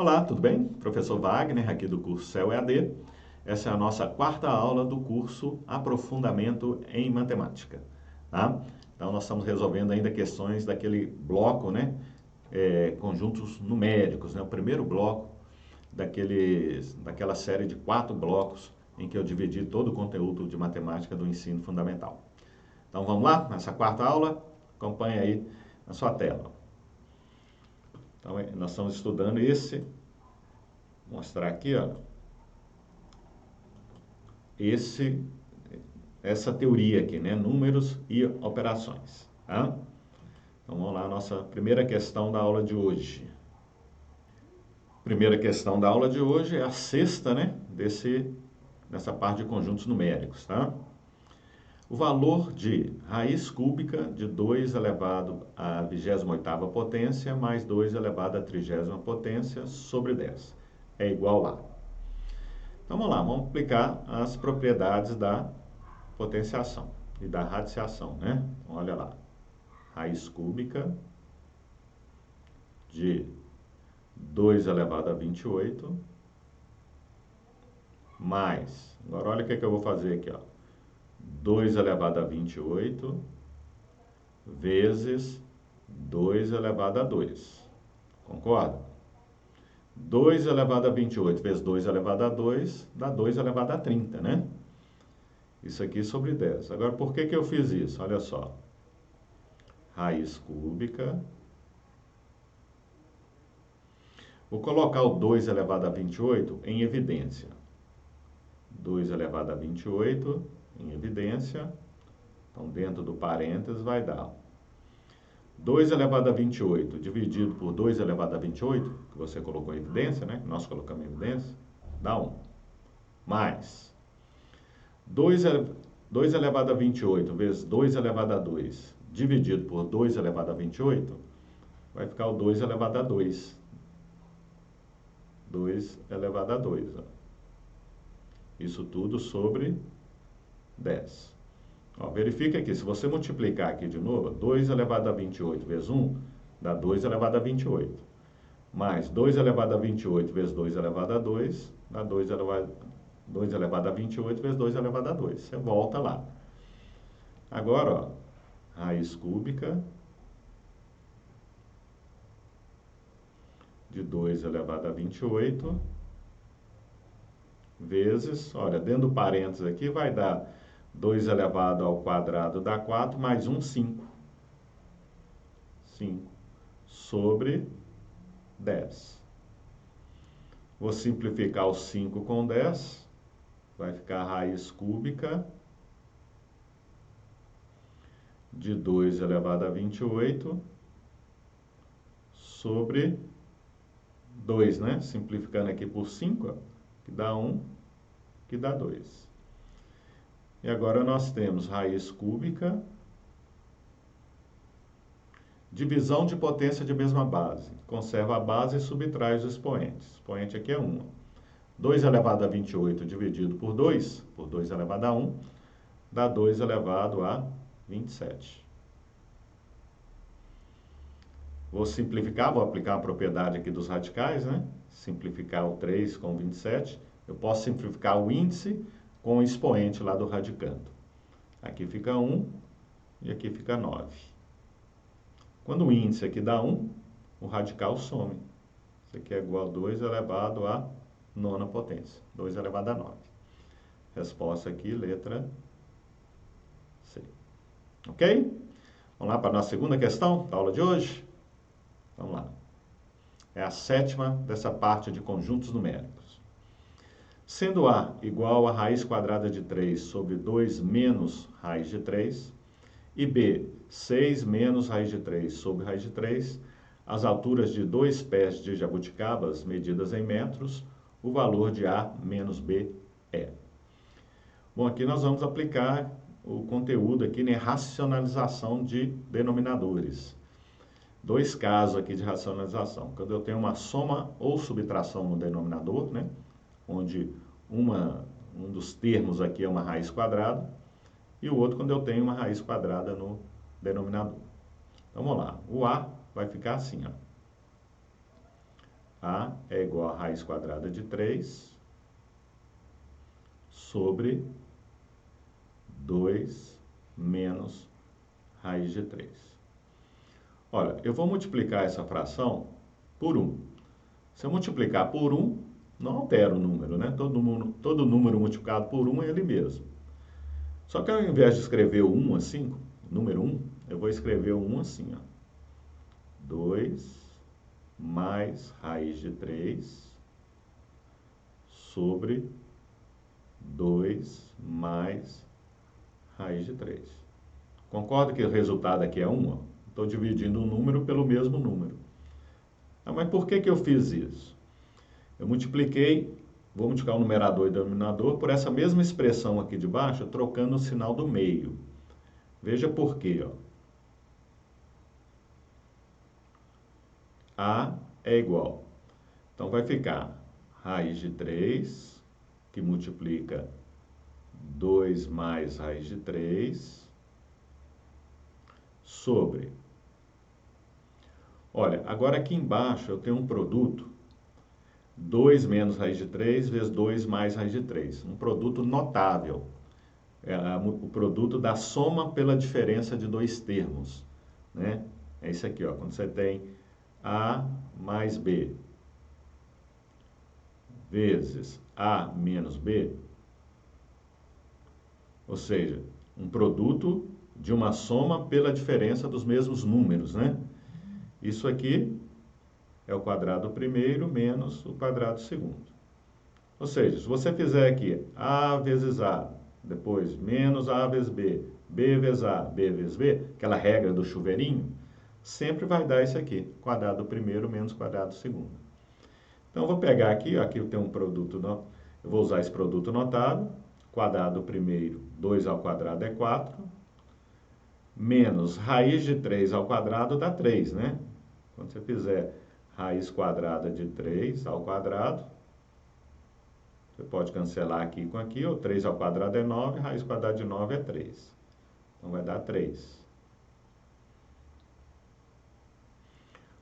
Olá, tudo bem? Professor Wagner, aqui do curso CEL EAD. Essa é a nossa quarta aula do curso Aprofundamento em Matemática. Tá? Então, nós estamos resolvendo ainda questões daquele bloco, né? Conjuntos numéricos, né? O primeiro bloco daquela série de 4 blocos em que eu dividi todo o conteúdo de matemática do ensino fundamental. Então, vamos lá? Nessa quarta aula, acompanhe aí na sua tela. Então, nós estamos estudando vou mostrar aqui, ó, essa teoria aqui, né? Números e operações, tá? Então, vamos lá, nossa primeira questão da aula de hoje. Primeira questão da aula de hoje é a sexta, né? Dessa parte de conjuntos numéricos, tá? O valor de raiz cúbica de 2 elevado à 28ª potência mais 2 elevado à 30ª potência sobre 10 é igual a... Então, vamos lá, vamos aplicar as propriedades da potenciação e da radiciação, né? Então, olha lá, raiz cúbica de 2 elevado a 28 mais, agora olha o que eu vou fazer aqui, ó, 2 elevado a 28 vezes 2 elevado a 2, concorda? 2 elevado a 28 vezes 2 elevado a 2 dá 2 elevado a 30, né? Isso aqui sobre 10. Agora, por que eu fiz isso? Olha só. Raiz cúbica. Vou colocar o 2 elevado a 28 em evidência. 2 elevado a 28 em evidência. Então, dentro do parênteses vai dar 2 elevado a 28 dividido por 2 elevado a 28, que você colocou em evidência, né? Nós colocamos em evidência, dá 1. Mais 2 elevado a 28 vezes 2 elevado a 2 dividido por 2 elevado a 28, vai ficar o 2 elevado a 2. 2 elevado a 2. Ó. Isso tudo sobre 10. Ó, verifica aqui, se você multiplicar aqui de novo, 2 elevado a 28 vezes 1, dá 2 elevado a 28. Mais 2 elevado a 28 vezes 2 elevado a 2, dá 2 elevado a 28 vezes 2 elevado a 2. Você volta lá. Agora, ó, raiz cúbica de 2 elevado a 28 vezes, olha, dentro do parênteses aqui vai dar 2 elevado ao quadrado dá 4, mais 1, 5. 5 sobre 10. Vou simplificar o 5 com 10, vai ficar a raiz cúbica de 2 elevado a 28 sobre 2, né? Simplificando aqui por 5, ó, que dá 1, que dá 2. E agora nós temos raiz cúbica, divisão de potência de mesma base. Conserva a base e subtrai os expoentes. O expoente aqui é 1. 2 elevado a 28 dividido por 2 elevado a 1, dá 2 elevado a 27. Vou simplificar, vou aplicar a propriedade aqui dos radicais, né? Simplificar o 3 com o 27. Eu posso simplificar o índice com o expoente lá do radicando. Aqui fica 1 e aqui fica 9. Quando o índice aqui dá 1, o radical some. Isso aqui é igual a 2 elevado a 9ª potência. 2 elevado a 9. Resposta aqui, letra C. Ok? Vamos lá para a nossa segunda questão da aula de hoje? Vamos lá. É a 7ª dessa parte de conjuntos numéricos. Sendo A igual a raiz quadrada de 3 sobre 2 menos raiz de 3, e B, 6 menos raiz de 3 sobre raiz de 3, as alturas de 2 pés de jabuticabas medidas em metros, o valor de A menos B é. Bom, aqui nós vamos aplicar o conteúdo aqui, né, racionalização de denominadores. 2 casos aqui de racionalização. Quando eu tenho uma soma ou subtração no denominador, né, onde um dos termos aqui é uma raiz quadrada, e o outro quando eu tenho uma raiz quadrada no denominador. Então, vamos lá. O A vai ficar assim, ó. A é igual a raiz quadrada de 3 sobre 2 menos raiz de 3. Olha, eu vou multiplicar essa fração por 1. Se eu multiplicar por 1, não altera o número, né? Todo número multiplicado por 1 é ele mesmo. Só que ao invés de escrever o 1 assim, número 1, eu vou escrever o 1 assim, ó. 2 mais raiz de 3 sobre 2 mais raiz de 3. Concorda que o resultado aqui é 1? Estou dividindo um número pelo mesmo número. Ah, mas por que eu fiz isso? Eu multipliquei, vou multiplicar o numerador e o denominador por essa mesma expressão aqui de baixo, trocando o sinal do meio. Veja por quê, ó. A é igual. Então, vai ficar raiz de 3, que multiplica 2 mais raiz de 3, sobre... Olha, agora aqui embaixo eu tenho um produto, 2 menos raiz de 3 vezes 2 mais raiz de 3. Um produto notável. É o produto da soma pela diferença de dois termos, né? É isso aqui, ó. Quando você tem A mais B vezes A menos B, ou seja, um produto de uma soma pela diferença dos mesmos números, né? Isso aqui é o quadrado primeiro menos o quadrado segundo. Ou seja, se você fizer aqui A vezes A, depois menos A vezes B, B vezes A, B vezes B, aquela regra do chuveirinho, sempre vai dar isso aqui, quadrado primeiro menos quadrado segundo. Então, eu vou pegar aqui, ó, aqui eu tenho um produto, eu vou usar esse produto notável, quadrado primeiro, 2 ao quadrado é 4, menos raiz de 3 ao quadrado dá 3, né? Quando você fizer raiz quadrada de 3 ao quadrado, você pode cancelar aqui com aqui, ó, 3 ao quadrado é 9, raiz quadrada de 9 é 3. Então, vai dar 3.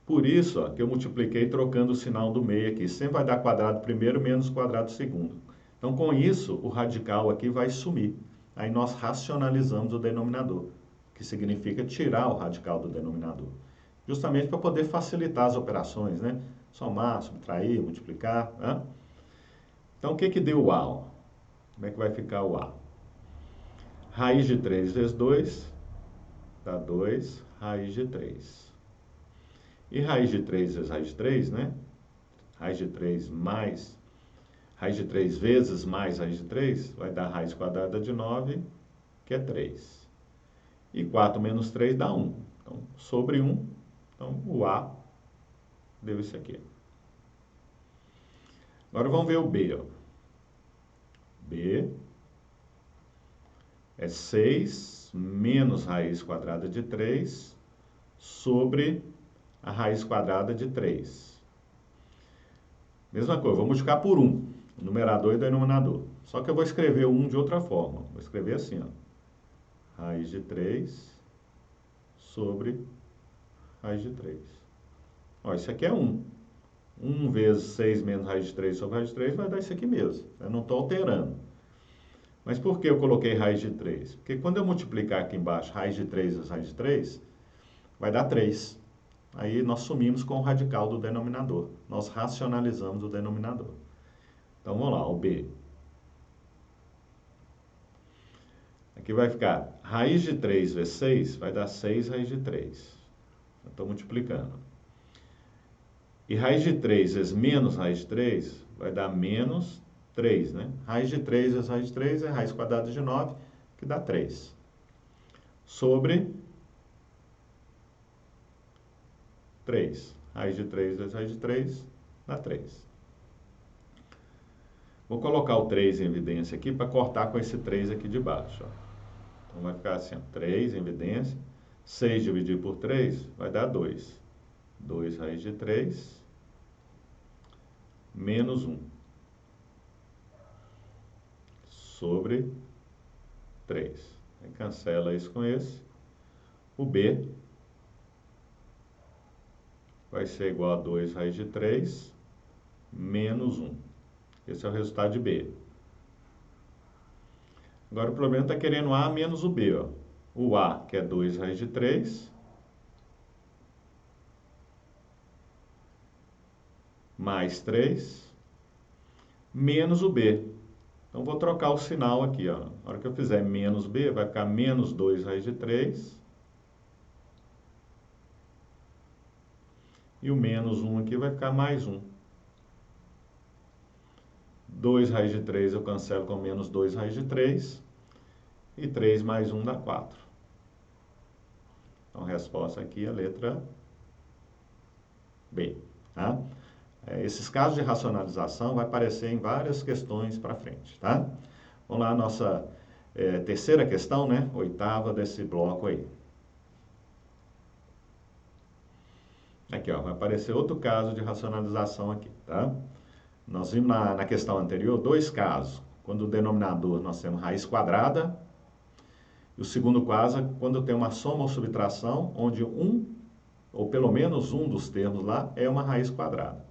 Por isso, ó, que eu multipliquei trocando o sinal do meio aqui. Sempre vai dar quadrado primeiro menos quadrado segundo. Então, com isso, o radical aqui vai sumir. Aí nós racionalizamos o denominador, que significa tirar o radical do denominador. Justamente para poder facilitar as operações, né? Somar, subtrair, multiplicar, né? Então, o que deu o A? Ó? Como é que vai ficar o A? Raiz de 3 vezes 2 dá 2 raiz de 3. E raiz de 3 vezes raiz de 3, né? Raiz de 3 mais... Raiz de 3 vezes mais raiz de 3 vai dar raiz quadrada de 9, que é 3. E 4 menos 3 dá 1. Então, sobre 1, então o A deu isso aqui. Agora vamos ver o B. Ó. B é 6 menos raiz quadrada de 3 sobre a raiz quadrada de 3. Mesma coisa, vou multiplicar por 1, o numerador e o denominador. Só que eu vou escrever o 1 de outra forma. Vou escrever assim, ó. Raiz de 3 sobre raiz de 3. Ó, isso aqui é 1. 1 vezes 6 menos raiz de 3 sobre raiz de 3 vai dar isso aqui mesmo. Eu não estou alterando. Mas por que eu coloquei raiz de 3? Porque quando eu multiplicar aqui embaixo raiz de 3 vezes raiz de 3, vai dar 3. Aí nós sumimos com o radical do denominador. Nós racionalizamos o denominador. Então, vamos lá, o B. Aqui vai ficar raiz de 3 vezes 6, vai dar 6 raiz de 3. Eu estou multiplicando. E raiz de 3 vezes menos raiz de 3, vai dar menos 3, né? Raiz de 3 vezes raiz de 3 é raiz quadrada de 9, que dá 3. Sobre 3. Raiz de 3 vezes raiz de 3 dá 3. Vou colocar o 3 em evidência aqui para cortar com esse 3 aqui de baixo. Ó. Então, vai ficar assim, ó, 3 em evidência. 6 dividido por 3 vai dar 2. 2 raiz de 3 menos 1 sobre 3. Aí cancela isso com esse. O B vai ser igual a 2 raiz de 3 menos 1. Esse é o resultado de B. Agora o problema está querendo A menos o B. Ó. O A, que é 2 raiz de 3, mais 3, menos o B. Então, vou trocar o sinal aqui. Ó. Na hora que eu fizer menos B, vai ficar menos 2 raiz de 3. E o menos 1 aqui vai ficar mais 1. 2 raiz de 3 eu cancelo com menos 2 raiz de 3. E 3 mais 1 dá 4. Então, a resposta aqui é a letra B. Tá? Esses casos de racionalização vai aparecer em várias questões para frente. Tá? Vamos lá, a nossa terceira questão, né? Oitava desse bloco aí. Aqui, ó, vai aparecer outro caso de racionalização aqui, tá? Nós vimos na questão anterior dois casos. Quando o denominador nós temos raiz quadrada. E o segundo caso, quando tem uma soma ou subtração, onde um, ou pelo menos um dos termos lá, é uma raiz quadrada.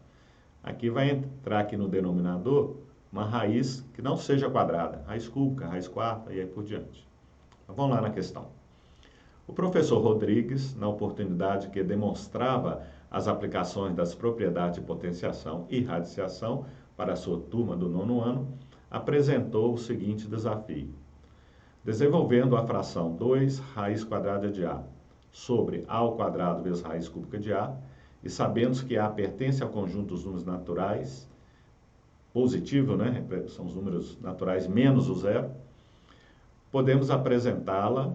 Aqui vai entrar aqui no denominador uma raiz que não seja quadrada. Raiz cúbica, raiz quarta e aí por diante. Então, vamos lá na questão. O professor Rodrigues, na oportunidade que demonstrava as aplicações das propriedades de potenciação e radiciação para a sua turma do 9º ano, apresentou o seguinte desafio. Desenvolvendo a fração 2 raiz quadrada de A sobre A ao quadrado vezes raiz cúbica de A, e sabendo que A pertence ao conjunto dos números naturais, positivo, né? São os números naturais menos o zero, podemos apresentá-la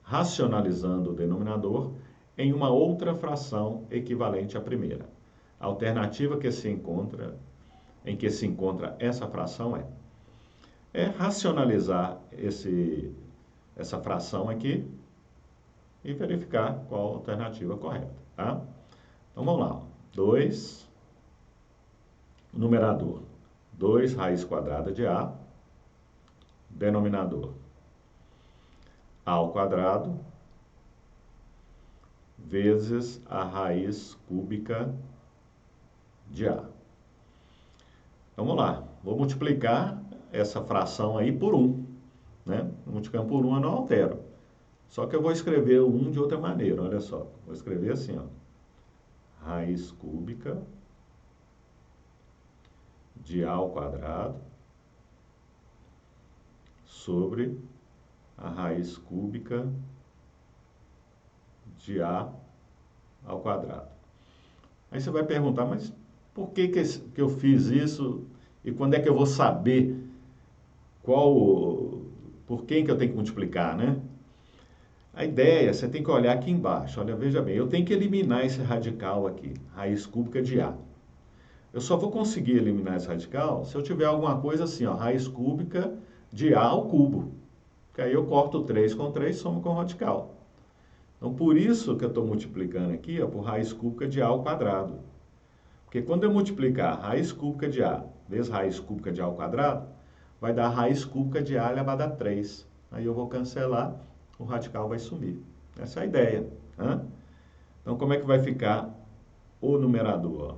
racionalizando o denominador em uma outra fração equivalente à primeira. A alternativa em que se encontra essa fração é racionalizar essa fração aqui e verificar qual a alternativa correta, tá? Então, vamos lá. 2, numerador, 2 raiz quadrada de A, denominador, A ao quadrado, vezes a raiz cúbica de A. Então, vamos lá. Vou multiplicar essa fração aí por 1. Né? Multiplicando por 1 eu não altero. Só que eu vou escrever o 1 de outra maneira. Olha só. Vou escrever assim, ó. Raiz cúbica de A ao quadrado sobre a raiz cúbica de A ao quadrado. Aí você vai perguntar, mas por que eu fiz isso e quando é que eu vou saber por quem que eu tenho que multiplicar, né? A ideia, você tem que olhar aqui embaixo. Olha, veja bem, eu tenho que eliminar esse radical aqui, raiz cúbica de A. Eu só vou conseguir eliminar esse radical se eu tiver alguma coisa assim, ó, raiz cúbica de A ao cubo. Que aí eu corto 3 com 3 e somo com o radical. Então, por isso que eu estou multiplicando aqui, ó, por raiz cúbica de A ao quadrado. Porque quando eu multiplicar raiz cúbica de A vezes raiz cúbica de A ao quadrado, vai dar raiz cúbica de A elevado a 3. Aí eu vou cancelar, o radical vai sumir. Essa é a ideia. Né? Então, como é que vai ficar o numerador? Ó?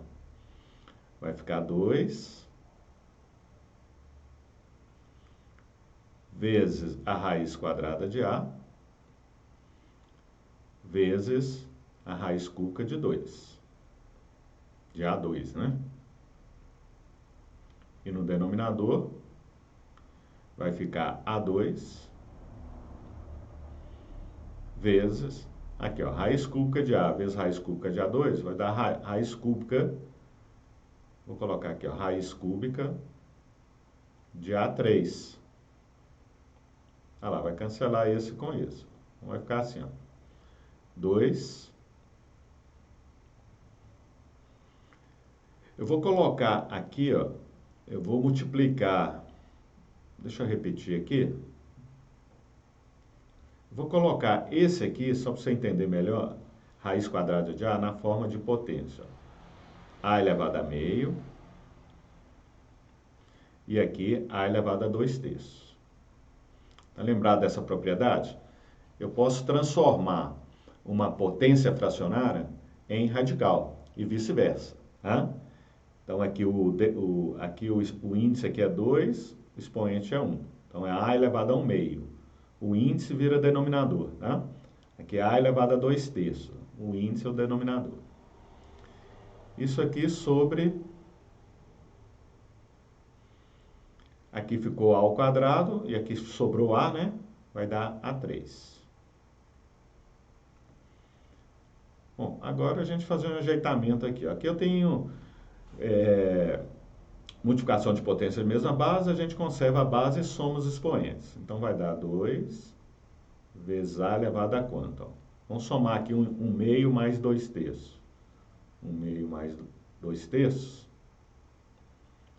Vai ficar 2 vezes a raiz quadrada de A vezes a raiz cúbica de 2. De A2, né? E no denominador vai ficar A2 vezes, aqui ó, raiz cúbica de A vezes raiz cúbica de A2, vai dar raiz cúbica, vou colocar aqui ó, raiz cúbica de A3. Olha lá, vai cancelar esse com esse. Então vai ficar assim ó, 2. Eu vou colocar aqui ó, eu vou multiplicar, deixa eu repetir aqui. Vou colocar esse aqui, só para você entender melhor, raiz quadrada de A na forma de potência. A elevado a meio. E aqui A elevado a 2/3. Está lembrado dessa propriedade? Eu posso transformar uma potência fracionária em radical e vice-versa. Tá? Então, aqui o índice aqui é 2, o expoente é 1. Então, é A elevado a 1 meio. O índice vira denominador, tá? Aqui é A elevado a 2 terços. O índice é o denominador. Isso aqui sobre... Aqui ficou A ao quadrado e aqui sobrou A, né? Vai dar A3. Bom, agora a gente fazer um ajeitamento aqui. Aqui eu tenho multiplicação de potência de mesma base, a gente conserva a base e soma os expoentes. Então vai dar 2 vezes A elevado a quanto? Ó? Vamos somar aqui 1 meio mais 2 terços. 1 meio mais 2 terços.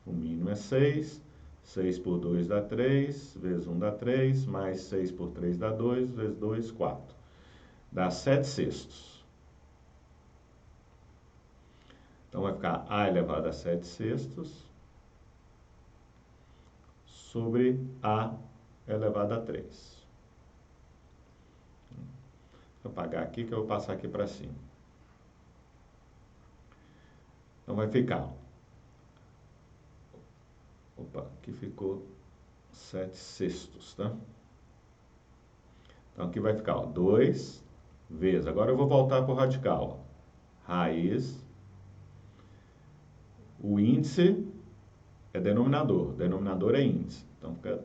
O mínimo é 6. 6 por 2 dá 3, vezes 1 dá 3, mais 6 por 3 dá 2, vezes 2, 4. Dá 7 sextos. Então, vai ficar A elevado a 7 sextos sobre A elevado a 3. Vou apagar aqui que eu vou passar aqui para cima. Então, vai ficar... Opa, aqui ficou 7 sextos, tá? Então, aqui vai ficar, ó, 2 vezes... Agora eu vou voltar para o radical, ó. Raiz... O índice é denominador é índice. Então, fica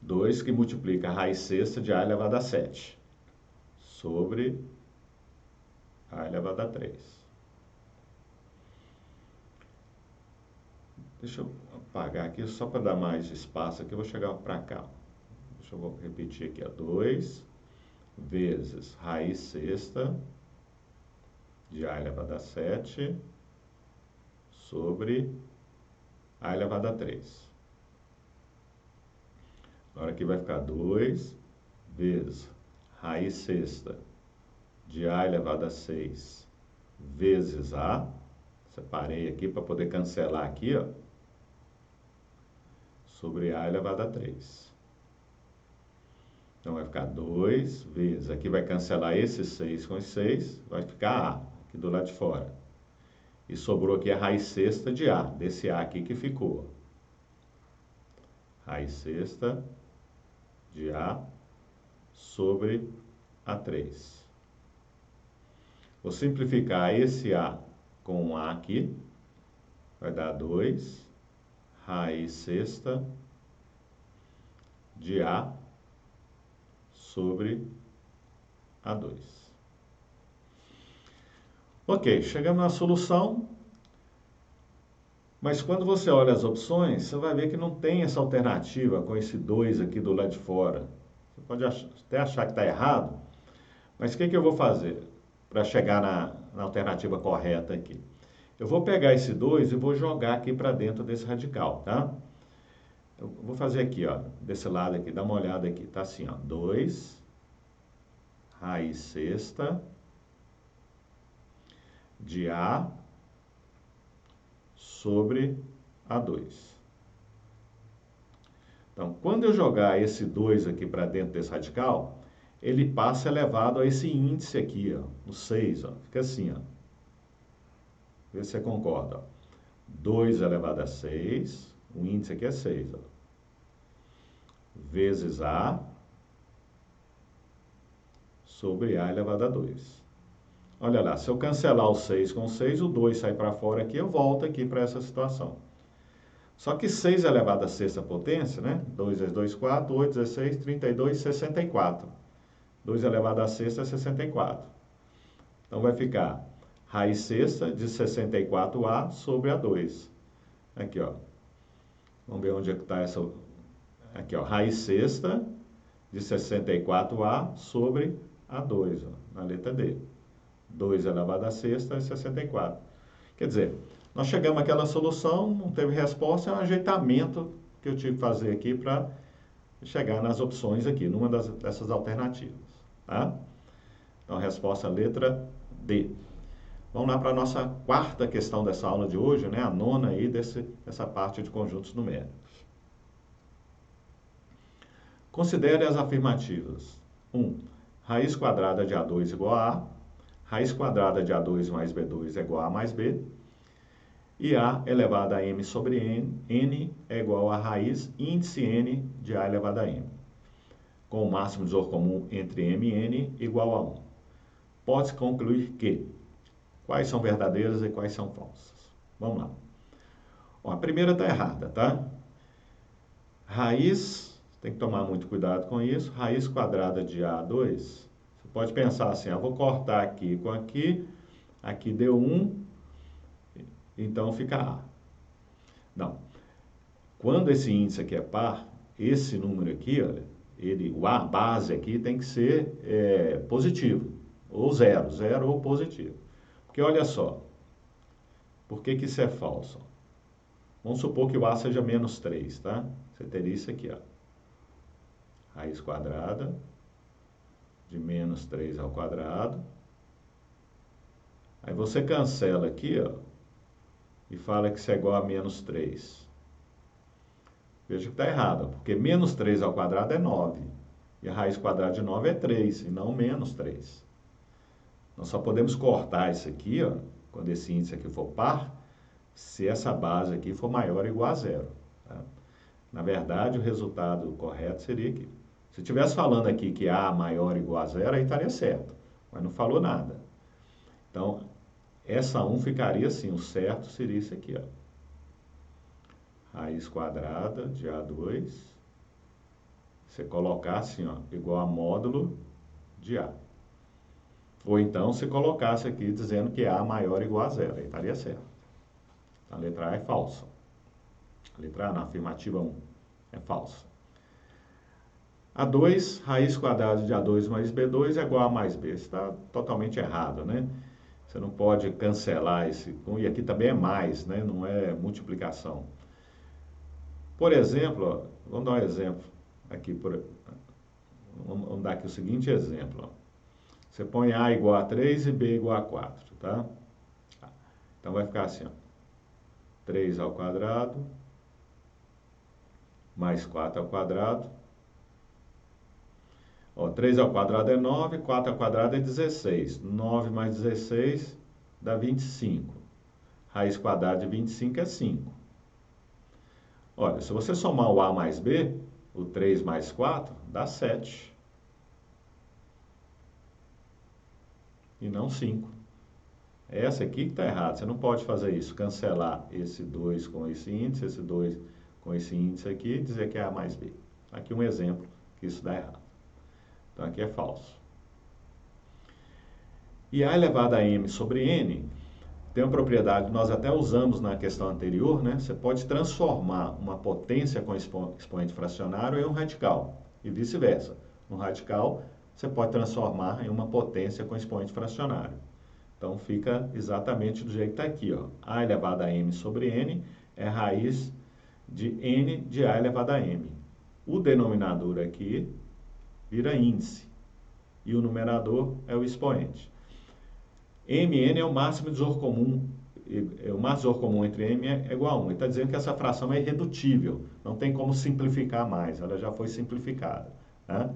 2 que multiplica a raiz sexta de A elevado a 7 sobre A elevado a 3. Deixa eu apagar aqui só para dar mais espaço aqui, eu vou chegar para cá. Deixa eu repetir aqui, ó. 2 vezes raiz sexta de A elevado a 7 sobre A elevado a 3. Agora aqui vai ficar 2 vezes raiz sexta de A elevado a 6 vezes A. Separei aqui para poder cancelar aqui, ó. Sobre A elevado a 3. Então vai ficar 2 vezes, aqui vai cancelar esse 6 com esse 6, vai ficar A. Aqui do lado de fora. E sobrou aqui a raiz sexta de A, desse A aqui que ficou. Raiz sexta de A sobre A3. Vou simplificar esse A com um A aqui. Vai dar 2 raiz sexta de A sobre A2. Ok, chegamos na solução, mas quando você olha as opções, você vai ver que não tem essa alternativa com esse 2 aqui do lado de fora. Você pode até achar que está errado, mas o que eu vou fazer para chegar na alternativa correta aqui? Eu vou pegar esse 2 e vou jogar aqui para dentro desse radical, tá? Eu vou fazer aqui, ó, desse lado aqui, dá uma olhada aqui, tá assim, ó, 2 raiz sexta de A sobre A2. Então, quando eu jogar esse 2 aqui para dentro desse radical, ele passa elevado a esse índice aqui, ó, o 6, ó, fica assim, ó. Vê se você concorda, ó. 2 elevado a 6, o índice aqui é 6, ó, vezes A sobre A elevado a 2. Olha lá, se eu cancelar o 6 com 6, o 2 sai para fora aqui, eu volto aqui para essa situação. Só que 6 elevado a sexta potência, né? 2 vezes 2, 4, 8, 16, 32, 64. 2 elevado a sexta é 64. Então, vai ficar raiz sexta de 64A sobre A2. Aqui, ó. Vamos ver onde é que está essa... Aqui, ó. Raiz sexta de 64A sobre A2, ó, na letra D. 2 elevado a sexta é 64. Quer dizer, nós chegamos àquela solução, não teve resposta, é um ajeitamento que eu tive que fazer aqui para chegar nas opções aqui, numa dessas alternativas. Tá? Então, a resposta é a letra D. Vamos lá para a nossa quarta questão dessa aula de hoje, né? A nona aí dessa parte de conjuntos numéricos. Considere as afirmativas. 1. Raiz quadrada de A2 igual a A. raiz quadrada de A2 mais B2 é igual a A mais B, e A elevado a M sobre N é igual a raiz índice N de A elevado a M, com o máximo divisor comum entre M e N igual a 1. Pode-se concluir que quais são verdadeiras e quais são falsas. Vamos lá. Ó, a primeira está errada, tá? Raiz, tem que tomar muito cuidado com isso, raiz quadrada de A2, você pode pensar assim, eu vou cortar aqui com aqui, aqui deu 1, então fica A. Não. Quando esse índice aqui é par, esse número aqui, olha, o A base aqui tem que ser positivo, ou zero ou positivo. Porque olha só, por que que isso é falso? Vamos supor que o A seja menos 3, tá? Você teria isso aqui, ó. Raiz quadrada de menos 3 ao quadrado. Aí você cancela aqui, ó, e fala que isso é igual a menos 3. Veja que está errado, porque menos 3 ao quadrado é 9. E a raiz quadrada de 9 é 3, e não menos 3. Nós só podemos cortar isso aqui, ó, quando esse índice aqui for par, se essa base aqui for maior ou igual a zero. Tá? Na verdade, o resultado correto seria aqui. Se estivesse falando aqui que A maior ou igual a zero, aí estaria certo. Mas não falou nada. Então, essa 1 ficaria assim. O certo seria isso aqui, ó. Raiz quadrada de A2. Você colocar assim, ó, igual a módulo de A. Ou então, se colocasse aqui dizendo que A maior ou igual a zero. Aí estaria certo. A letra A é falsa. A letra A, na afirmativa 1, é falsa. A2, raiz quadrada de A2 mais B2 é igual a mais B. Isso está totalmente errado, né? Você não pode cancelar esse... E aqui também é mais, né? Não é multiplicação. Por exemplo, ó, vamos dar um exemplo aqui. Vamos dar aqui o seguinte exemplo. Ó. Você põe A igual a 3 e B igual a 4, tá? Então vai ficar assim, ó. 3 ao quadrado, mais 4 ao quadrado. Ó, 3 ao quadrado é 9, 4 ao quadrado é 16. 9 mais 16 dá 25. Raiz quadrada de 25 é 5. Olha, se você somar o A mais B, o 3 mais 4, dá 7. E não 5. É essa aqui que está errada. Você não pode fazer isso. Cancelar esse 2 com esse índice, esse 2 com esse índice aqui e dizer que é A mais B. Aqui um exemplo que isso dá errado. Então aqui é falso. E A elevado a M sobre N tem uma propriedade que nós até usamos na questão anterior, né? Você pode transformar uma potência com expoente fracionário em um radical. E vice-versa. Um radical você pode transformar em uma potência com expoente fracionário. Então, fica exatamente do jeito que está aqui, ó. A elevado a M sobre N é raiz de N de A elevado a M. O denominador aqui vira índice. E o numerador é o expoente. Mn é o máximo divisor comum. O máximo divisor comum entre M é igual a 1. Ele está dizendo que essa fração é irredutível. Não tem como simplificar mais. Ela já foi simplificada. Né?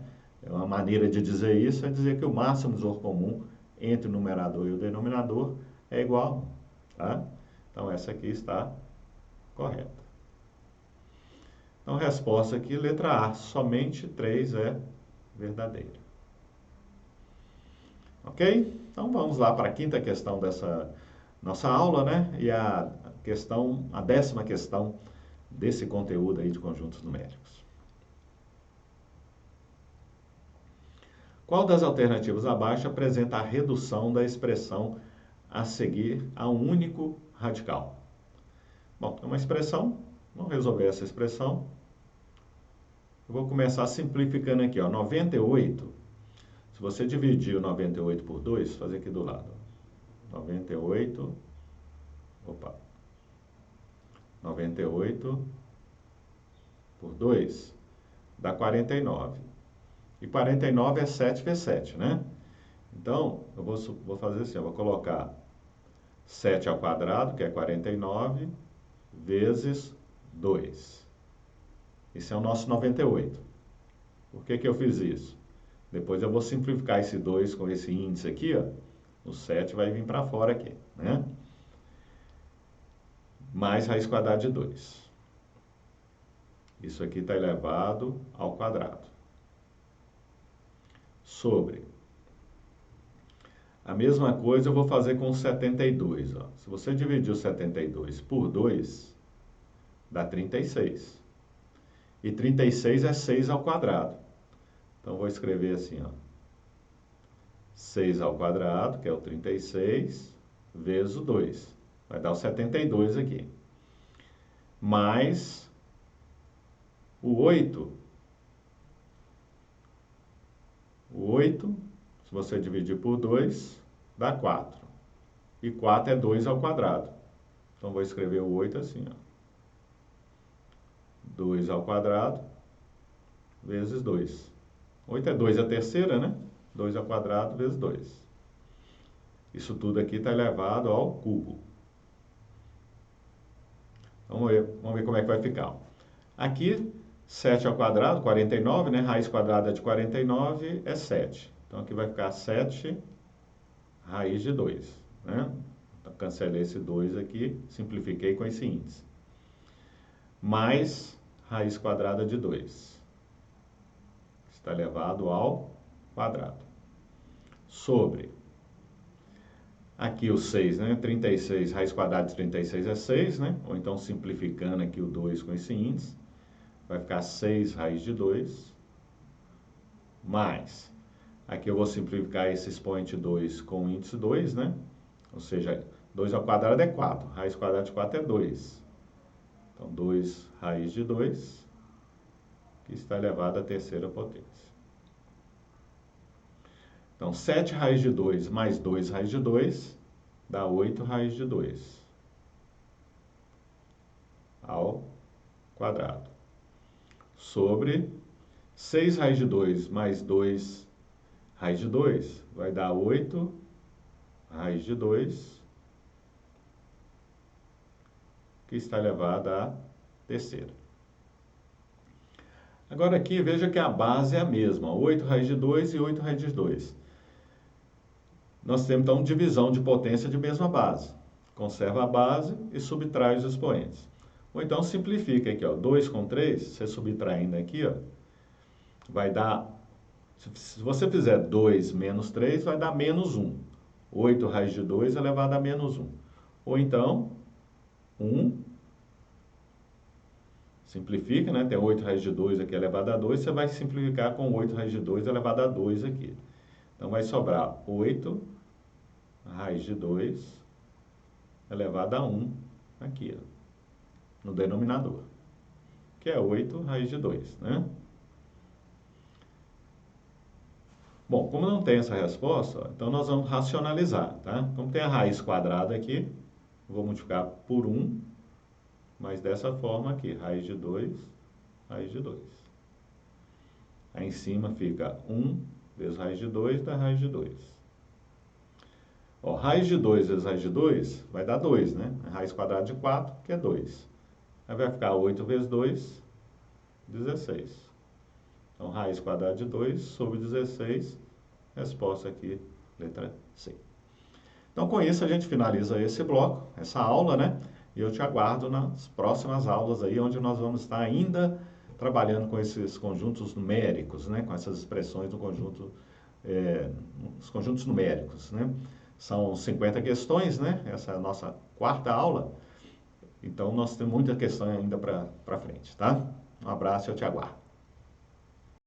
Uma maneira de dizer isso é dizer que o máximo divisor comum entre o numerador e o denominador é igual a 1. Tá? Então, essa aqui está correta. Então, resposta aqui, letra A. Somente 3 é verdadeira. Ok? Então, vamos lá para a quinta questão dessa nossa aula, né? E a 10ª questão desse conteúdo aí de conjuntos numéricos. Qual das alternativas abaixo apresenta a redução da expressão a seguir a um único radical? Bom, tem uma expressão, vamos resolver essa expressão. Eu vou começar simplificando aqui, ó, 98. Se você dividir o 98 por 2, fazer aqui do lado. 98 por 2 dá 49. E 49 é 7 vezes 7, né? Então, eu vou fazer assim, eu vou colocar 7 ao quadrado, que é 49, vezes 2. Esse é o nosso 98. Por que que eu fiz isso? Depois eu vou simplificar esse 2 com esse índice aqui, ó. O 7 vai vir para fora aqui, né? Mais raiz quadrada de 2. Isso aqui está elevado ao quadrado. Sobre. A mesma coisa eu vou fazer com o 72. Ó. Se você dividir o 72 por 2, dá 36. E 36 é 6 ao quadrado. Então, vou escrever assim, ó. 6 ao quadrado, que é o 36, vezes o 2. Vai dar o 72 aqui. Mais o 8. O 8, se você dividir por 2, dá 4. E 4 é 2 ao quadrado. Então, vou escrever o 8 assim, ó. 2 ao quadrado, vezes 2. 8 é 2 a terceira, né? 2 ao quadrado, vezes 2. Isso tudo aqui está elevado ao cubo. Vamos ver como é que vai ficar. Aqui, 7 ao quadrado, 49, né? Raiz quadrada de 49 é 7. Então, aqui vai ficar 7 raiz de 2, né? Então, cancelei esse 2 aqui, simplifiquei com esse índice. Mais raiz quadrada de 2. Está elevado ao quadrado. Sobre. Aqui o 6, né? 36, raiz quadrada de 36 é 6, né? Ou então, simplificando aqui o 2 com esse índice, vai ficar 6 raiz de 2, mais, aqui eu vou simplificar esse expoente 2 com o índice 2, né? Ou seja, 2 ao quadrado é 4, raiz quadrada de 4 é 2. Então, 2 raiz de 2, que está elevado à terceira potência. Então, 7 raiz de 2 mais 2 raiz de 2 dá 8 raiz de 2 ao quadrado. Sobre 6 raiz de 2 mais 2 raiz de 2 vai dar 8 raiz de 2, que está elevada à terceira. Agora aqui, veja que a base é a mesma, 8 raiz de 2 e 8 raiz de 2. Nós temos, então, divisão de potência de mesma base. Conserva a base e subtrai os expoentes. Ou então, simplifica aqui, ó, 2 com 3, você subtraindo aqui, ó, vai dar, se você fizer 2 menos 3, vai dar menos 1. 8 raiz de 2 elevado a menos 1. Ou então, 1, simplifica, né? Tem 8 raiz de 2 aqui elevado a 2, você vai simplificar com 8 raiz de 2 elevado a 2 aqui. Então, vai sobrar 8 raiz de 2 elevado a 1 aqui, ó, no denominador, que é 8 raiz de 2, né? Bom, como não tem essa resposta, ó, então nós vamos racionalizar, tá? Como tem a raiz quadrada aqui, vou multiplicar por 1, mas dessa forma aqui, raiz de 2, raiz de 2. Aí em cima fica 1 vezes raiz de 2 da raiz de 2. Ó, raiz de 2 vezes raiz de 2 vai dar 2, né? A raiz quadrada de 4, que é 2. Aí vai ficar 8 vezes 2, 16. Então, raiz quadrada de 2 sobre 16, resposta aqui, letra C. Então, com isso, a gente finaliza esse bloco, essa aula, né? E eu te aguardo nas próximas aulas aí, onde nós vamos estar ainda trabalhando com esses conjuntos numéricos, né? Com essas expressões do conjunto, os conjuntos numéricos, né? São 50 questões, né? Essa é a nossa quarta aula. Então, nós temos muita questão ainda para frente, tá? Um abraço e eu te aguardo.